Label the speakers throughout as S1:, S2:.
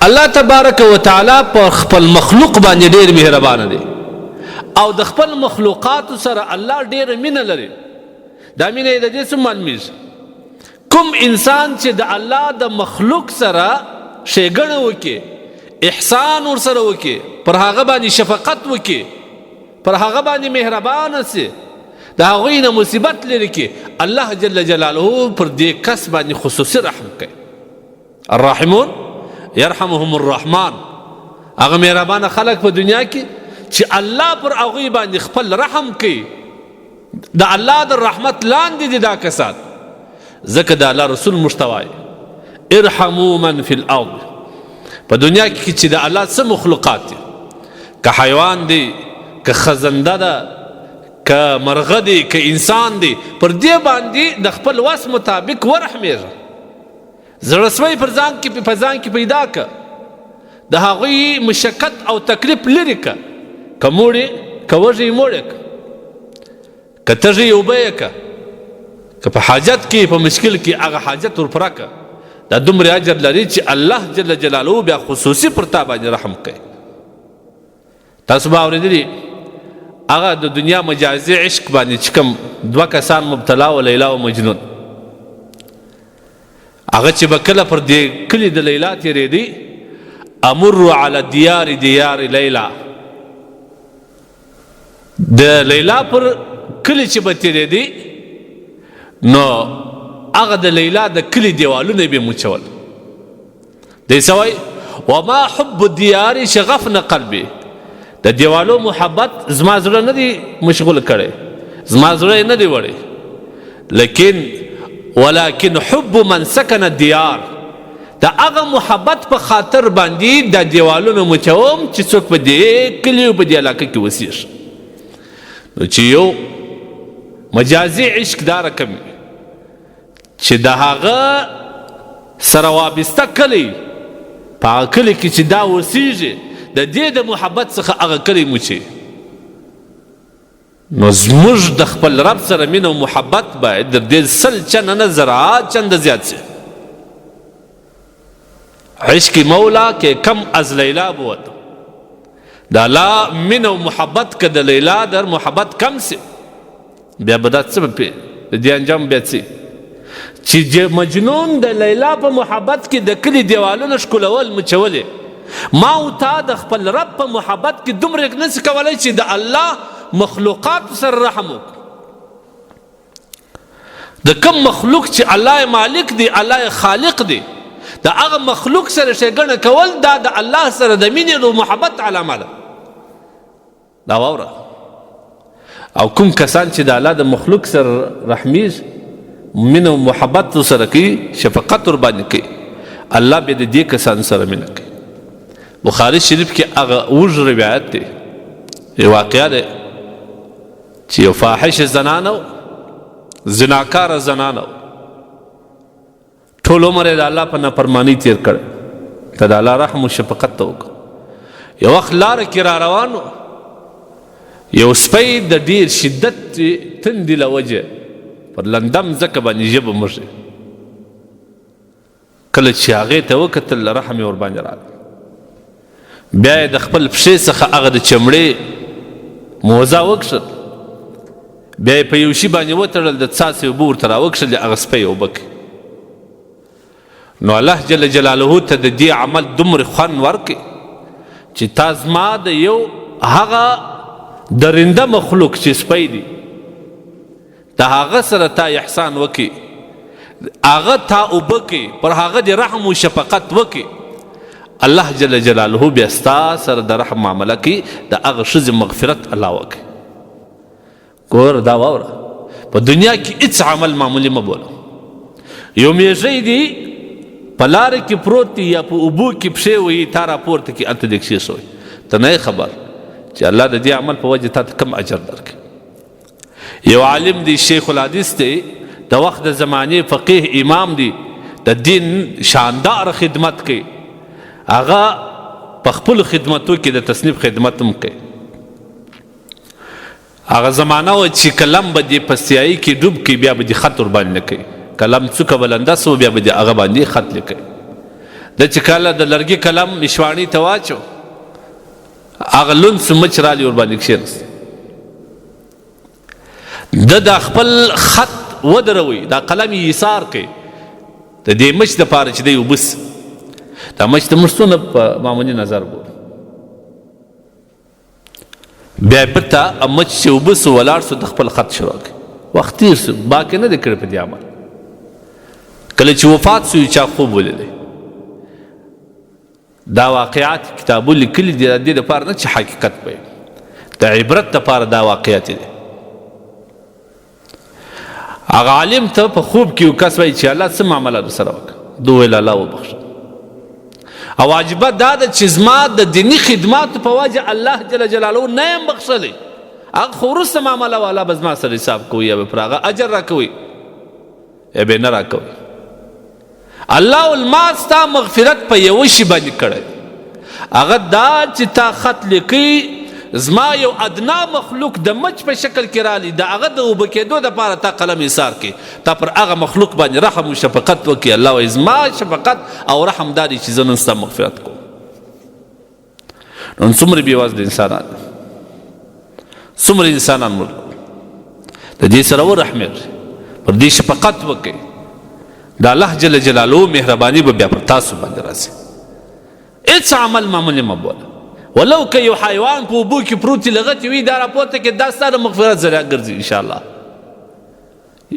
S1: الله تبارک وتعالی په خپل مخلوق باندې ډیر مهربان دی او د خپل مخلوقات سره الله ډیر مینه لري. دا مینه د دې څه معلومیږي کوم انسان چې د الله د مخلوق سره ښېګڼه وکړي، احسان ورسره وکړي، پر هغه باندې شفقت وکړي، پر هغه باندې مهربان سي، د هغوی نه مصیبت لري کړي، الله جل جلاله پر دې کس باندې خصوصي رحم کوي. الراحمون يرحمهم الرحمن. هغه مهربانه خلق په دنیا کې چې الله پر هغوی باندې خپل رحم کوي، د الله د رحمت لاندې دي دا کسان. ځکه د الله رسول مشتوای ارحموا من فی الارض. په دنیا کې چې د الله څه مخلوقات دي، که حیوان دی، که خزنده ده، که مرغه دی، که انسان دی، پر دې باندې د خپل وس مطابق ورحمېږه. زړسوی په ځان کې پیدا که، د هغوی مشقت او تکلیف لرې که، که موړې که وږې موړې که، که تږې اوبه یې که، که په حاجت کې په مشکل کې هغه حاجت ورپوره که. دا دومره اجر لري چې الله جل جلاله بیا خصوصي پر تا باندې رحم کوي. تاسو به اورېدلي هغه د دنیا مجازي عشق باندې چې کوم دوه کسان مبتلا و، لیلا و مجنون. هغه چې به کله پر دې کلي د لیلا تېرېدی، امر علی دیار لیلا، د لیلا پر کلي چې به تېرېدی نو هغه د لیلا د کلي دیوالونه به موچول. دی سوی وما حب الدیار شغفنا قلبي. د دیوالو محبت زما زړه نه دی مشغول کړی، زما زړه نه دی وړی، ولكن حب من سكن الديار. دا هغه محبت په خاطر باندې د دیوالونو مچوم چې څوک په دې کلي او په دې علاقه کې اوسېږي. نو چې یو مجازي عشق دا رقم چې د هغه سره وابسته کلی په هغه کلي کې چې دا اوسېږي، د دې د محبت څخه هغه کلی موچي. نو زموږ د خپل رب سره مینه او محبت باید د دې 100 چنه نه زراعت چنده زیات سي. عشق مولا که کم از لیلا بود. دا لا مینه او محبت که د لیلا در محبت کم سي، بیا به دا څه به د دې انجام بیا څه چې مجنون د لیلا په محبت کې د کلي دیوالونه ښکلول مچولې. ما او تا د خپل رب په محبت کې دومره نسي کولی چې د الله مخلوقات سره رحم وکړو. د کم مخلوق چې الله مالک دی، الله خالق دی، د هغه مخلوق سره ښېګڼه کول دا د الله سره د مینې او محبت علامه ده. دا واوره. او کوم کسان چې د الله د مخلوق سره رحمیږي، مینه او محبت سره کوي، شفقت ور باندې کوي، الله به د دې کسان سره مینه کوي. بخاري شریف کې هغه اوږد روایت دی، یو واقعه ده چې یو فاحش زنانه، زناکاره زنانه، ټول عمر یې د الله په نافرمانۍ تېر کړی. ته د الله رحم او شفقت ته وکړه. یو وخت لاره کې را روان و، یو سپی د ډېر شدت تندې له وجې پر لندم ځکه باندې ژبه مږي. کله چې هغې ته وکتل رحم یې ورباندې راغی. بیا یې د خپل پښې څخه هغه د چمړې موزه وکښل، بیا یې په یو شي باندې وتړل، د څاڅې اوبه ورته راوکښلې، هغه سپی اوبه کوي. نو الله جل جلاله ته د دې عمل دومره خوند ورکړي چې تا زما د یو هغه درنده مخلوق چې سپی دی، د هغه سره تا احسان وکړي، هغه تا اوبه کوي، پر هغه د رحم او شفقت وکړي. الله جل جلاله بیا ستا سره د رحم معامله کوي، د هغه ښځې مغفرت الله وکړي. ګوره دا واوره، په دنیا کې هېڅ عمل معمولي مه بوله. یو میږی دی په لاره کې پروت دی، یا په اوبو کې پښې وهي، تا راپورته کړي، هلته دې کښېښوئ، ته نه یې خبر چې الله د دې عمل په وجه تا ته کم اجر درکړي. یو عالم دی، شیخ الحدیث دی، د وخت د زمانې فقیه امام دی، د دین شاندار خدمت کوي. هغه په خپلو خدمتو کې د تصنیف خدمت هم کوي. هغه زمانه و چې قلم به دې په سیاهي کې ډوب کړي، بیا به دې خط ورباندې نه کوي. قلم څوکه بلنده سو، بیا به دې هغه باندې خط لیکي. د چې کله د لرګي کلم مشواڼي ته واچو هغه لوند سمچ رالی ور باندې کښېنست د خپل خط ودروي دا قلم یې ایثار کوي د دې مچ دپاره چې دی وبس دا مچ ته موږ څونه په معمولي نظر ګورو بیا پته مچ چې وبس ولاړ سو د خپل خط شروع کوي وخت تېر سو باقي نه دی کړی په دې عمل کله چې وفات سو چا خوب ولیدی دا واقعات کتابو لیکلي دي د دې دپاره نه چې حقیقت وي د عبرت دپاره دا واقعات دي هغه عالم ته په خوب کې یو کس وایي چې الله څه معامله درسره وکړه ده ویل الله وبخښه او عجیبه دا ده چې زما د دیني خدماتو په وجه الله جل جلاله نه یم بخښلی هغه خو وروسته معامله والا به زما سره حساب کوي یا به پر هغه اجر راکوي یا به نه راکوي الله ما ستا مغفرت په یوه شي باندې کړی هغه دا چې تا خط لیکي زما یو ادنا مخلوق د مچ په شکل کې رالی د هغه د اوبه کېدو دپاره تا قلم ایثار کړي تا پر هغه مخلوق باندې رحم و شفقت وکړي الله وایي زما شفقت او رحم دا دی چې زه نن ستا مغفرت کوم نن څومره بېوزله انسانان څومره انسانان مړ د دې سره ورحمېږي پر دې شفقت وکړي د الله جل جلاله مهرباني به بیا پر تاسو باندې راځي هېڅ عمل معمولي مه بوله ولو که یو حیوان په اوبو کې پروت لغتې وي دا راپورته کې دا ستا د مغفرت ذریعه ګرځي انشاءالله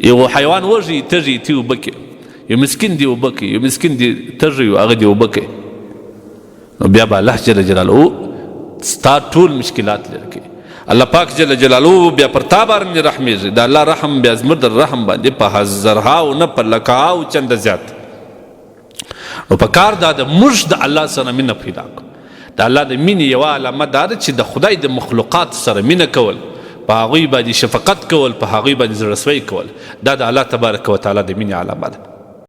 S1: یو حیوان وږي تږي تی اوبه کې یو مسکین دی اوبه کې یو مسکین دی تږي هغه دی اوبه کې نو بیا به الله جل جلاله ستا ټول مشکلات لرې کوي الله پاک جل جلاله بیا پر تا باندې رحمېږي د الله رحم بیا زموږ د رحم باندې په هزارهاو نه په لکهاو چنده زیات نو په کار دا د موږ د الله سره مینه پیدا کړو د الله د مینې یوه علامه دا ده چې د خدای د مخلوقات سره مینه کول په هغوی باندې شفقت کول په هغوی باندې زړهسوی کول دا د الله تبارک وتعالی د مینې علامه ده